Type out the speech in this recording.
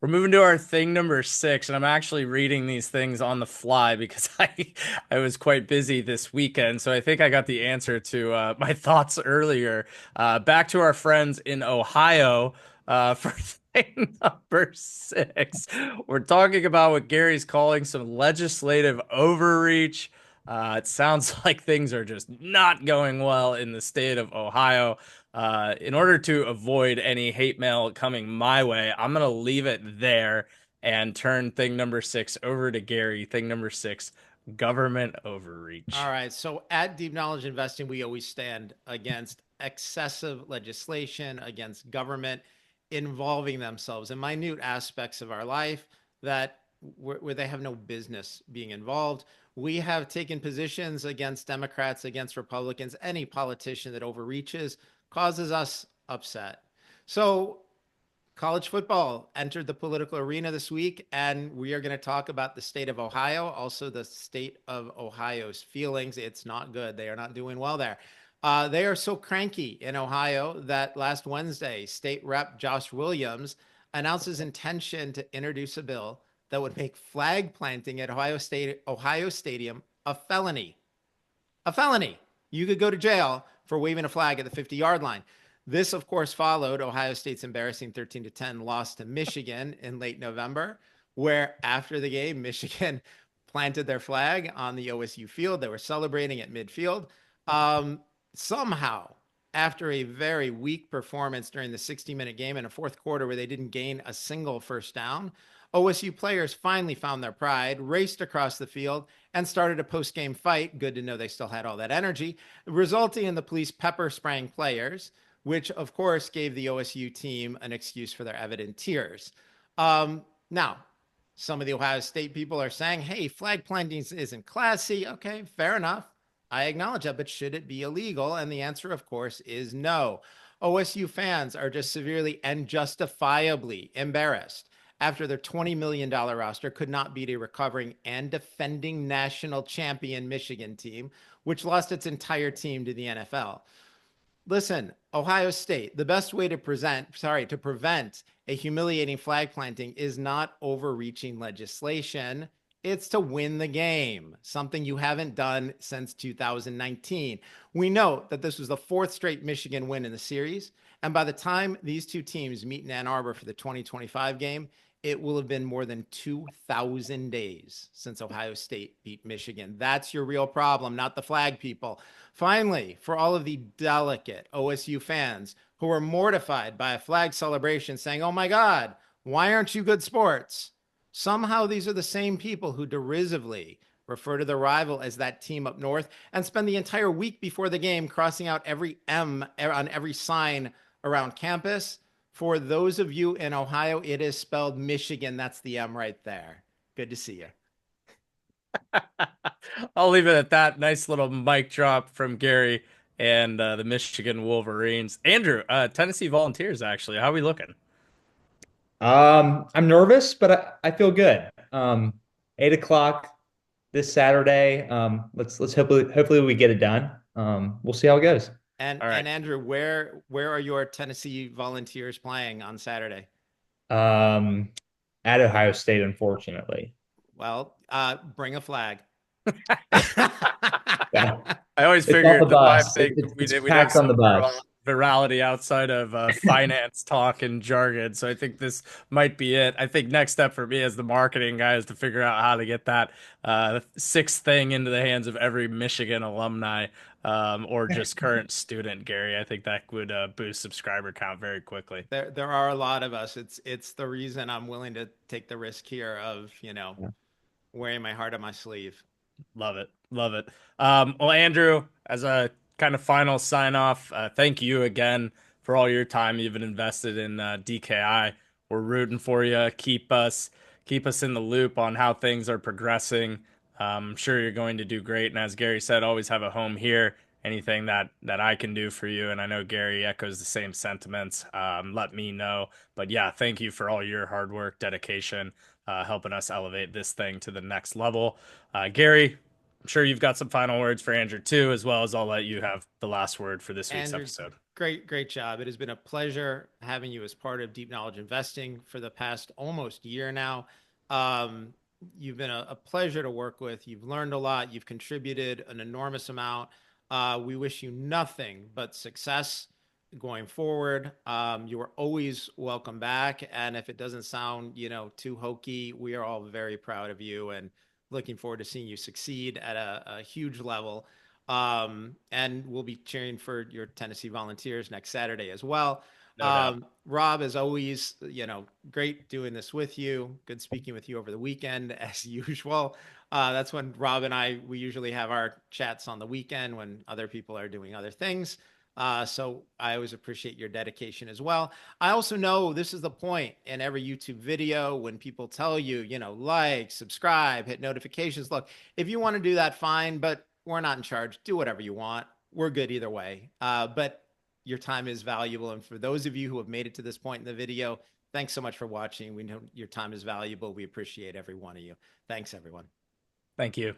We're moving to our thing number six, and I'm actually reading these things on the fly because I was quite busy this weekend. So I think I got the answer to my thoughts earlier. Back to our friends in Ohio for thing number six. We're talking about what Gary's calling some legislative overreach. It sounds like things are just not going well in the state of Ohio. In order to avoid any hate mail coming my way, I'm going to leave it there and turn thing number six over to Gary. Thing number six, government All overreach. right. So at Deep Knowledge Investing, we always stand against excessive legislation, against government involving themselves in minute aspects of our life that where they have no business being involved. We have taken positions against Democrats, against Republicans. Any politician that overreaches causes us upset. So college football entered the political arena this week, and we are going to talk about the state of Ohio, also the state of Ohio's feelings. It's not good. They are not doing well there. They are so cranky in Ohio that last Wednesday, State Rep Josh Williams announced his intention to introduce a bill that would make flag planting at Ohio Stadium a felony. A felony. You could go to jail for waving a flag at the 50-yard line. This, of course, followed Ohio State's embarrassing 13-10 loss to Michigan in late November, where after the game, Michigan planted their flag on the OSU field. They were celebrating at midfield. Somehow, after a very weak performance during the 60-minute game in a fourth quarter where they didn't gain a single first down, OSU players finally found their pride, raced across the field, and started a post-game fight. Good to know they still had all that energy, resulting in the police pepper spraying players, which of course gave the OSU team an excuse for their evident tears. Now, some of the Ohio State people are saying, hey, flag planting isn't classy. Okay, fair enough. I acknowledge that, but should it be illegal? And the answer, of course, is no. OSU fans are just severely and justifiably embarrassed after their $20 million roster could not beat a recovering and defending national champion Michigan team, which lost its entire team to the NFL. Listen, Ohio State, the best way to prevent a humiliating flag planting is not overreaching legislation. It's to win the game, something you haven't done since 2019. We know that this was the fourth straight Michigan win in the series. And by the time these two teams meet in Ann Arbor for the 2025 game, it will have been more than 2,000 days since Ohio State beat Michigan. That's your real problem, not the flag people. Finally, for all of the delicate OSU fans who were mortified by a flag celebration saying, oh my God, why aren't you good sports? Somehow these are the same people who derisively refer to the rival as that team up north and spend the entire week before the game crossing out every M on every sign around campus. For those of you in Ohio, it is spelled Michigan. That's the M right there. Good to see you. I'll leave it at that. Nice little mic drop from Gary and the Michigan Wolverines. Andrew, Tennessee Volunteers, actually. How are we looking? I'm nervous, but I feel good. 8 o'clock this Saturday. Let's hopefully we get it done. We'll see how it goes. And All right. and Andrew, where are your Tennessee Volunteers playing on Saturday? Um, at Ohio State, unfortunately. Well, bring a flag. Yeah, I always it's on the figured that my bus. thing It's we'd have packed on some the bus. virality outside of finance talk and jargon. So I think this might be it. I think next step for me as the marketing guy is to figure out how to get that sixth thing into the hands of every Michigan alumni or just current student, Gary. I think that would boost subscriber count very quickly. There are a lot of us. It's the reason I'm willing to take the risk here of, Yeah. wearing my heart on my sleeve. Love it. Love it. Well, Andrew, as a kind of final sign off, thank you again for all your time you've been invested in DKI. We're rooting for you. Keep us in the loop on how things are progressing. I'm sure you're going to do great. And as Gary said, always have a home here. Anything that I can do for you, and I know Gary echoes the same sentiments. Let me know. But yeah, thank you for all your hard work, dedication, helping us elevate this thing to the next level. Gary, I'm sure you've got some final words for Andrew too, as well as I'll let you have the last word for this week's Andrew, episode. Great job. It has been a pleasure having you as part of Deep Knowledge Investing for the past almost year now. Um, you've been a pleasure to work with. You've learned a lot. You've contributed an enormous amount. We wish you nothing but success going forward. You are always welcome back. And if it doesn't sound, too hokey, we are all very proud of you and looking forward to seeing you succeed at a huge level. And we'll be cheering for your Tennessee Volunteers next Saturday as well. No doubt. Rob, as always, great doing this with you. Good speaking with you over the weekend, as usual. That's when Rob and we usually have our chats on the weekend when other people are doing other things. So I always appreciate your dedication as well. I also know this is the point in every YouTube video when people tell you, like, subscribe, hit notifications. Look, if you want to do that, fine, but we're not in charge. Do whatever you want. We're good either way. But your time is valuable. And for those of you who have made it to this point in the video, thanks so much for watching. We know your time is valuable. We appreciate every one of you. Thanks, everyone. Thank you.